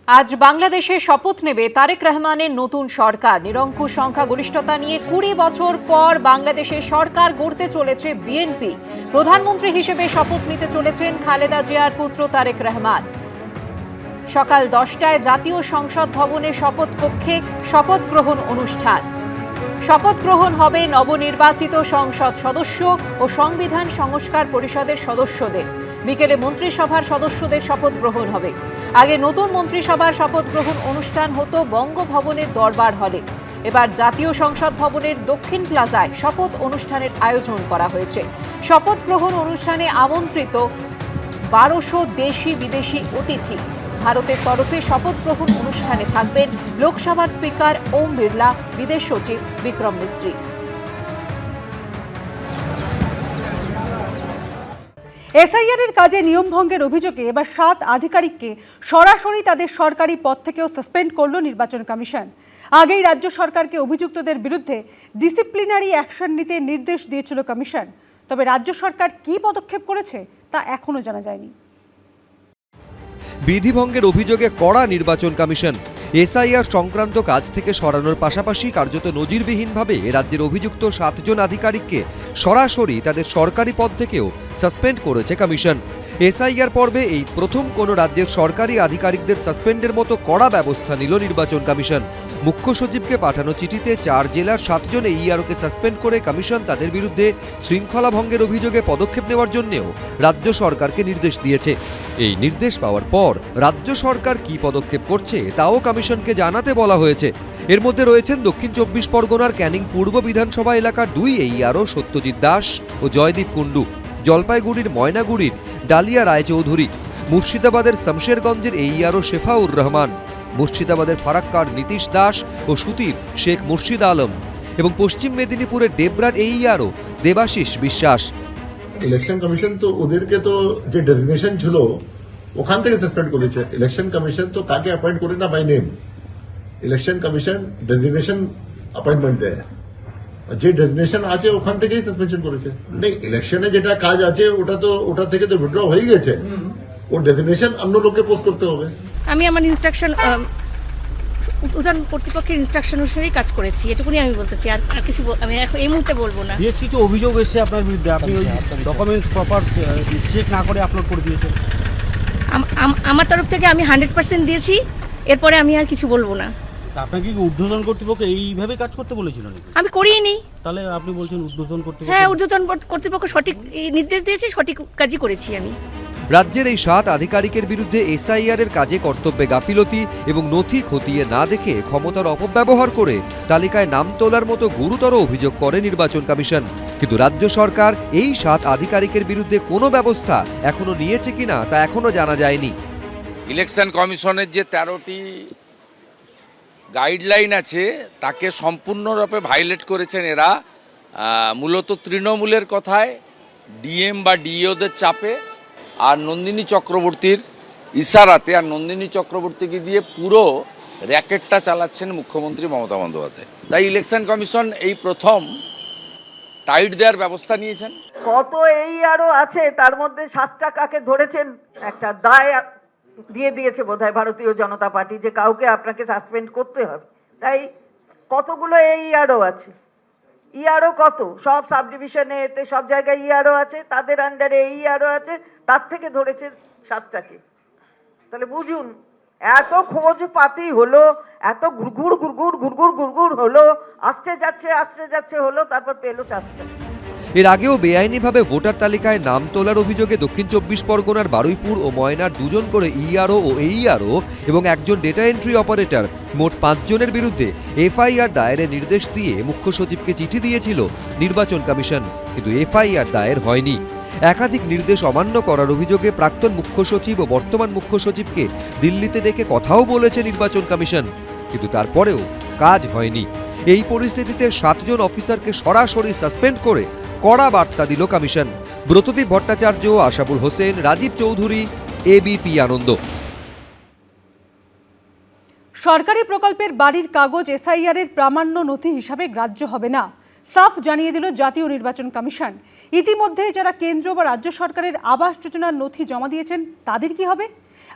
আজ বাংলাদেশে শপথ নেবে তারেক রহমানের নতুন সরকার। নিরঙ্কুশ সংখ্যাগরিষ্ঠতা নিয়ে ২০ বছর পর বাংলাদেশের সরকার গড়তে চলেছে বিএনপি। প্রধানমন্ত্রী হিসেবে শপথ নিতে চলেছেন খালেদা জিয়ার পুত্র তারেক রহমান। সকাল ১০টায় জাতীয় সংসদ ভবনের শপথ কক্ষে শপথ গ্রহণ অনুষ্ঠান। শপথ গ্রহণ হবে নবনির্বাচিত সংসদ সদস্য ও সংবিধান সংস্কার পরিষদের সদস্যদের। বিকেলে মন্ত্রিসভার সদস্যদের শপথ গ্রহণ হবে। আগে নতুন মন্ত্রিসভার শপথ গ্রহণ অনুষ্ঠান হতো বঙ্গভবনের দরবার হলে। এবার জাতীয় সংসদ ভবনের দক্ষিণ প্লাজায় শপথ অনুষ্ঠানের আয়োজন করা হয়েছে। শপথ গ্রহণ অনুষ্ঠানে আমন্ত্রিত ১২০০ দেশি বিদেশি অতিথি। ভারতের তরফে শপথ গ্রহণ অনুষ্ঠানে থাকবেন লোকসভার স্পিকার ওম বিড়লা, বিদেশ সচিব বিক্রম মিস্ত্রি। এসআইআর-এর কাজে নিয়ম ভঙ্গের অভিযোগে এবার ৭ আধিকারিককে সরাসরি তাদের সরকারি পদ থেকেও সাসপেন্ড করল নির্বাচন কমিশন। আগেই রাজ্য সরকারকে অভিযুক্তদের বিরুদ্ধে ডিসিপ্লিনারি অ্যাকশন নিতে নির্দেশ দিয়েছিল কমিশন। তবে রাজ্য সরকার কী পদক্ষেপ করেছে তা এখনো জানা যায়নি। বিধিভঙ্গের অভিযোগে কড়া নির্বাচন কমিশন। এসআইআর সংক্রান্ত কাজ থেকে সরানোর পাশাপাশি কার্যত নজিরবিহীনভাবে রাজ্যের অভিযুক্ত ৭ জন আধিকারিককে সরাসরি তাদের সরকারি পদ থেকেও সাসপেন্ড করেছে কমিশন। এসআইআর পর্বে এই প্রথম কোনো রাজ্যের সরকারি আধিকারিকদের সাসপেন্ডের মতো কড়া ব্যবস্থা নিল নির্বাচন কমিশন। মুখ্য সচিবকে পাঠানো চিঠিতে ৪ জেলার ৭ জন এইআরওকে সাসপেন্ড করে কমিশন তাদের বিরুদ্ধে শৃঙ্খলা ভঙ্গের অভিযোগে পদক্ষেপ নেওয়ার জন্যও রাজ্য সরকারকে নির্দেশ দিয়েছে। এই নির্দেশ পাওয়ার পর রাজ্য সরকার কী পদক্ষেপ করছে তাও কমিশনকে জানাতে বলা হয়েছে। এর মধ্যে রয়েছেন দক্ষিণ ২৪ পরগনার ক্যানিং পূর্ব বিধানসভা এলাকার ২ এইআরও সত্যজিৎ দাস ও জয়দীপ কুণ্ডু, জলপাইগুড়ির ময়নাগুড়ির ডালিয়া রায়চৌধুরী, মুর্শিদাবাদের শমশেরগঞ্জের এইআরও শেফাউর রহমান, মুর্শিদাবাদের ফারাক্কার নীতিশ দাস ও সুতির শেখ মুর্শিদ আলম এবং পশ্চিম মেদিনীপুরের ডেবরার এইআরও দেবাশিস বিশ্বাস। ইলেকশন কমিশন তো ওদেরকে তো যে ডেজিগনেশন ছিল ওখান থেকে সাসপেন্ড করেছে। ইলেকশন কমিশন তো কাকে অ্যাপয়েন্ট করে না by name. Election Commission designation appointment দেয়, যে ডেজিগনেশন আছে ওখান থেকেই সাসপেনশন করেছে। নেই, ইলেকশনে যেটা কাজ আছে ওটা থেকে তো উইথড্র হয়ে গেছে। ও ডেজিগনেশন অন্য লোককে পোস্ট করতে হবে। আমি আমার ইনস্ট্রাকশন উদ্যান কর্তৃপক্ষের ইনস্ট্রাকশন অনুসারেই কাজ করেছি, এটুকুনি আমি বলতেছি। আর কিছু আমি এখন এই মুহূর্তে বলবো না। বেশ কিছু অভিযোগ এসেছে আপনার বিরুদ্ধে, আপনি ওই ডকুমেন্টস প্রপার চেক না করে আপলোড করে দিয়েছেন। আমার তরফ থেকে আমি 100% দিয়েছি, এরপরে আমি আর কিছু বলবো না। আপনাকে কি ঊর্ধ্বতন কর্তৃপক্ষ এইভাবে কাজ করতে বলেছিল নাকি? আমি করিয়ে নি। তাহলে আপনি বলছেন ঊর্ধ্বতন কর্তৃপক্ষ? হ্যাঁ, ঊর্ধ্বতন কর্তৃপক্ষ সঠিক নির্দেশ দিয়েছে, সঠিক কাজই করেছি আমি। রাজ্যের এই ৭ আধিকারিকের বিরুদ্ধে এসআইআর-এর কাজে কর্তব্যে গাফিলতি এবং নথি খতিয়ে না দেখে ক্ষমতার অপব্যবহার করে তালিকায় নাম তোলার মতো গুরুতর অভিযোগ করে নির্বাচন কমিশন। কিন্তু রাজ্য সরকার এই ৭ আধিকারিকের বিরুদ্ধে কোনো ব্যবস্থা এখনো নিয়েছে কিনা তা এখনো জানা যায়নি। ইলেকশন কমিশনের যে ১৩টি গাইডলাইন আছে তাকে সম্পূর্ণরূপে ভায়োলেট করেছেন এরা। মূলত তৃণমূলের কথায়, ডিএম বা ডিইওদের চাপে আর নন্দিনী চক্রবর্তীর ইশারাতে, আর নন্দিনী চক্রবর্তীকে দিয়ে পুরো র্যাকেটটা চালাচ্ছেন মুখ্যমন্ত্রী মমতা বন্দ্যোপাধ্যায়। তাই ইলেকশন কমিশন এই প্রথম টাইট দেওয়ার ব্যবস্থা নিয়েছেন। কত এইআরও আছে, তার মধ্যে 7টা কাকে ধরেছেন, একটা দায় দিয়ে দিয়েছে বোধহয় ভারতীয় জনতা পার্টি যে কাউকে আপনাকে সাসপেন্ড করতে হবে। তাই কতগুলো এইআরও আছে, ইআরও কত, সব সাব ডিভিশনে এতে সব জায়গায় ইআরও আছে, তাদের আন্ডারে এইআরও আছে, তার থেকে ধরেছে 7টাকে। তাহলে বুঝুন, এত খোঁজ পাতি হলো, এত গুড়গুড় গুড়গুড় গুড়গুড় গুড়গুড় হলো, আসতে যাচ্ছে হলো, তারপর পেলো 4টা। এর আগেও বেআইনিভাবে ভোটার তালিকায় নাম তোলার অভিযোগে দক্ষিণ ২৪ পরগনার বারুইপুর ও ময়নার ২ জন করে ইআরও ও এইআরও এবং একজন ডেটা এন্ট্রি অপারেটর মোট ৫ জনের বিরুদ্ধে এফআইআর দায়েরের নির্দেশ দিয়ে মুখ্য সচিবকে চিঠি দিয়েছিল নির্বাচন কমিশন, কিন্তু এফআইআর দায়ের হয়নি। একাধিক নির্দেশ অমান্য করার অভিযোগে প্রাক্তন মুখ্য সচিব ও বর্তমান মুখ্য সচিবকে দিল্লিতে ডেকে কথাও বলেছে নির্বাচন কমিশন, কিন্তু তারপরেও কাজ হয়নি। এই পরিস্থিতিতে ৭ জন অফিসারকে সরাসরি সাসপেন্ড করে কড়া বার্তা দিল কমিশন। ব্রতদীপ ভট্টাচার্য, আশাবুল হোসেন, রাজীব চৌধুরী, এবিপি আনন্দ। সরকারি প্রকল্পের বাড়ির কাগজ এসআইআর-এর প্রামাণ্য নথি হিসাবে গ্রাহ্য হবে না, সাফ জানিয়ে দিল জাতীয় নির্বাচন কমিশন। ইতিমধ্যে যারা কেন্দ্র বা রাজ্য সরকারের আবাস যোজনার নথি জমা দিয়েছেন তাদের কি হবে?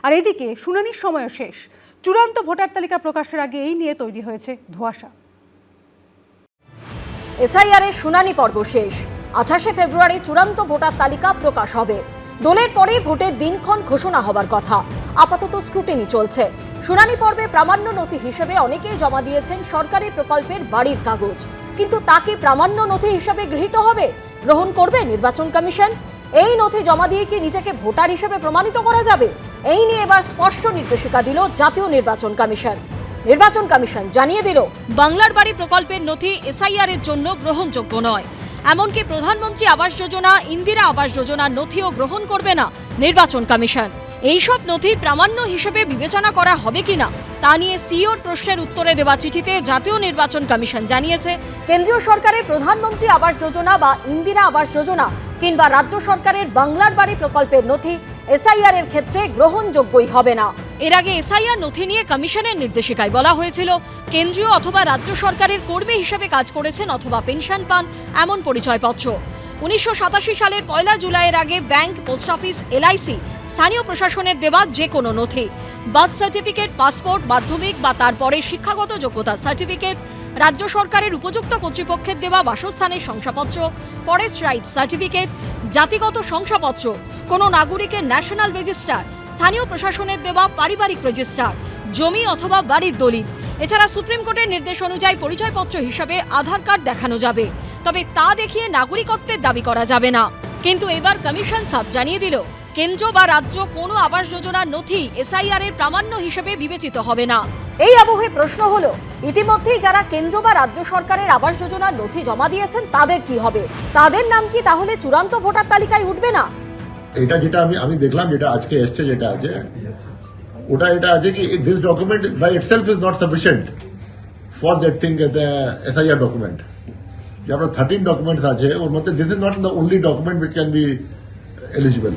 আর এদিকে শুনানির সময়ও শেষ। চূড়ান্ত ভোটার তালিকা প্রকাশের আগে এই নিয়ে তৈরি হয়েছে ধোঁয়াশা। এসআইআর এর শুনানি পর্ব শেষ। 28 ফেব্রুয়ারি চূড়ান্ত ভোটার তালিকা প্রকাশ হবে। দলের পরে ভোটের দিনক্ষণ ঘোষণা হবার কথা। আপাতত স্ক্রুটিনি চলছে। শুনানি পর্বে প্রামাণ্য নথি হিসেবে অনেকেই জমা দিয়েছেন সরকারি প্রকল্পের বাড়ির কাগজ, কিন্তু তাকে প্রামাণ্য নথি হিসেবে গৃহীত হবে, গ্রহণ করবে নির্বাচন কমিশন? এই নথি জমা দিয়ে কি নিজেকে ভোটার হিসেবে প্রমাণিত করা যাবে? এই নিয়ে এবার স্পষ্ট নির্দেশিকা দিল জাতীয় নির্বাচন কমিশন। নির্বাচন কমিশন জানিয়ে দিল, বাংলার বাড়ি প্রকল্পের নথি এসআইআর এর জন্য গ্রহণযোগ্য নয়। এমনকি প্রধানমন্ত্রী আবাস যোজনা, ইন্দিরা আবাস যোজনার নথিও গ্রহণ করবে না নির্বাচন কমিশন। এইসব নথি প্রামাণ্য হিসেবে বিবেচনা করা হবে কিনা তা নিয়ে সিইওর প্রশ্নের উত্তরে দেওয়া চিঠিতে জাতীয় নির্বাচন কমিশন জানিয়েছে, কেন্দ্রীয় সরকারের প্রধানমন্ত্রী আবাস যোজনা বা ইন্দিরা আবাস যোজনা কিংবা রাজ্য সরকারের বাংলার বাড়ি প্রকল্পের নথি এসআইআর এর ক্ষেত্রে গ্রহণযোগ্যই হবে না। এর আগে এসআইআর নথি নিয়ে কমিশনের নির্দেশিকায় বলা হয়েছিল, কেন্দ্রীয় অথবা রাজ্য সরকারের কর্মী হিসেবে কাজ করেছেন অথবা পেনশন পান এমন পরিচয়পত্র। 1987 সালের 1 জুলাইয়ের আগে ব্যাংক, পোস্ট অফিস, এলআইসি, স্থানীয় প্রশাসনের দেওয়া যে কোনো নথি, বার্থ সার্টিফিকেট, পাসপোর্ট, মাধ্যমিক বা তারপরে শিক্ষাগত যোগ্যতার সার্টিফিকেট, রাজ্য সরকারের উপযুক্ত কর্তৃপক্ষের দেওয়া বাসস্থানের শংসাপত্র, ফরেস্ট রাইট সার্টিফিকেট, জাতিগত শংসাপত্র, কোনো নাগরিকের ন্যাশনাল রেজিস্টার, স্থানীয় প্রশাসনের দেওয়া পারিবারিক রেজিস্টার, জমি অথবা বাড়ির দলিল। এছাড়া সুপ্রিম কোর্টের নির্দেশ অনুযায়ী পরিচয়পত্র হিসাবে আধার কার্ড দেখানো যাবে, তবে তা দেখিয়ে নাগরিকত্বের দাবি করা যাবে না। কিন্তু এবার কমিশন সাফ জানিয়ে দিল, কেন্দ্র বা রাজ্য কোনো আবাস যোজনার নথি এসআইআর এর প্রামাণ্য হিসেবে বিবেচিত হবে না। এই আবহে প্রশ্ন হলো, ইতিমধ্যেই যারা কেন্দ্র বা রাজ্য সরকারের আবাস যোজনার নথি জমা দিয়েছেন তাদের কি হবে? তাদের নাম কি তাহলে চূড়ান্ত ভোটার তালিকায় উঠবে না? এটা যেটা আমি দেখলাম, যেটা আজকে এসছে, যেটা আছে ওটা এটা আছে কি this document by itself is not sufficient for that thing SIR document. যে আপনার 13 ডকুমেন্টস আছে ওর মধ্যে this is not the only document which can be eligible.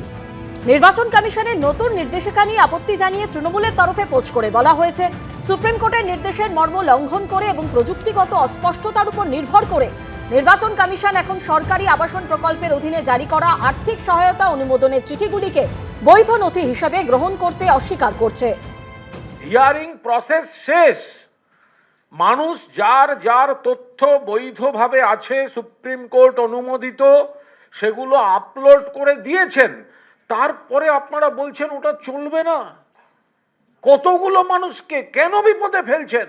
নির্বাচন কমিশনের নতুন নির্দেশিকা নিয়ে আপত্তি জানিয়ে তৃণমূলের তরফে পোস্ট করে বলা হয়েছে, সুপ্রিম কোর্টের নির্দেশের মর্ম লঙ্ঘন করে এবং প্রযুক্তিগত অস্পষ্টতার উপর নির্ভর করে নির্বাচন কমিশন এখন সরকারি আবাসন প্রকল্পের অধীনে জারি করা আর্থিক সহায়তা অনুমোদনের চিঠিগুলিকে বৈধ নথি হিসেবে গ্রহণ করতে অস্বীকার করছে। হিয়ারিং প্রসেস শেষ। মানুষ যার যার তথ্য বৈধভাবে আছে, সুপ্রিম কোর্ট অনুমোদিত, সেগুলো আপলোড করে দিয়েছেন। তারপরে আপনারা বলছেন ওটা চলবে না। কতগুলো মানুষকে কেন বিপদে ফেলছেন?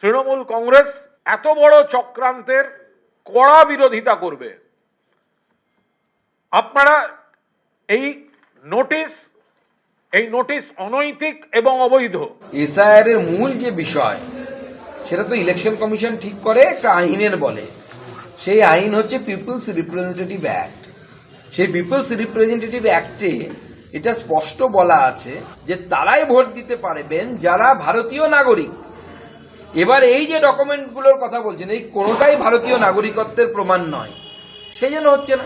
তৃণমূল কংগ্রেস এত বড় চক্রান্তের কড়া বিরোধিতা করবে। আপনারা এই নোটিশ অনৈতিক এবং অবৈধ। এসআইআর এর মূল যে বিষয় সেটা তো ইলেকশন কমিশন ঠিক করে একটা আইনের বলে। সেই আইন হচ্ছে পিপলস রিপ্রেজেন্টেটিভ অ্যাক্ট। সেই পিপলস রিপ্রেজেন্টেটিভ অ্যাক্টে এটা স্পষ্ট বলা আছে যে তারাই ভোট দিতে পারবেন যারা ভারতীয় নাগরিক। এবার এই যে ডকুমেন্টগুলোর কথা বলছেন, এই কোনোটাই ভারতীয় নাগরিকত্বের প্রমাণ নয়, সেই জন্য হচ্ছে না।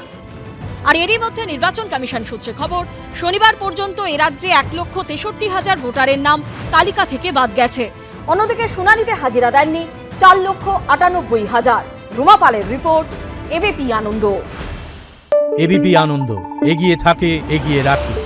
আর এরই মধ্যে নির্বাচন কমিশন সূত্রে খবর, শনিবার পর্যন্ত এ রাজ্যে 1,63,000 ভোটারের নাম তালিকা থেকে বাদ গেছে। অন্যদিকে শুনানিতে হাজিরা দেননি 4,98,000। রুমা পালের রিপোর্ট, এবিপি আনন্দ। এবিপি আনন্দ, এগিয়ে থাকে, এগিয়ে রাখে।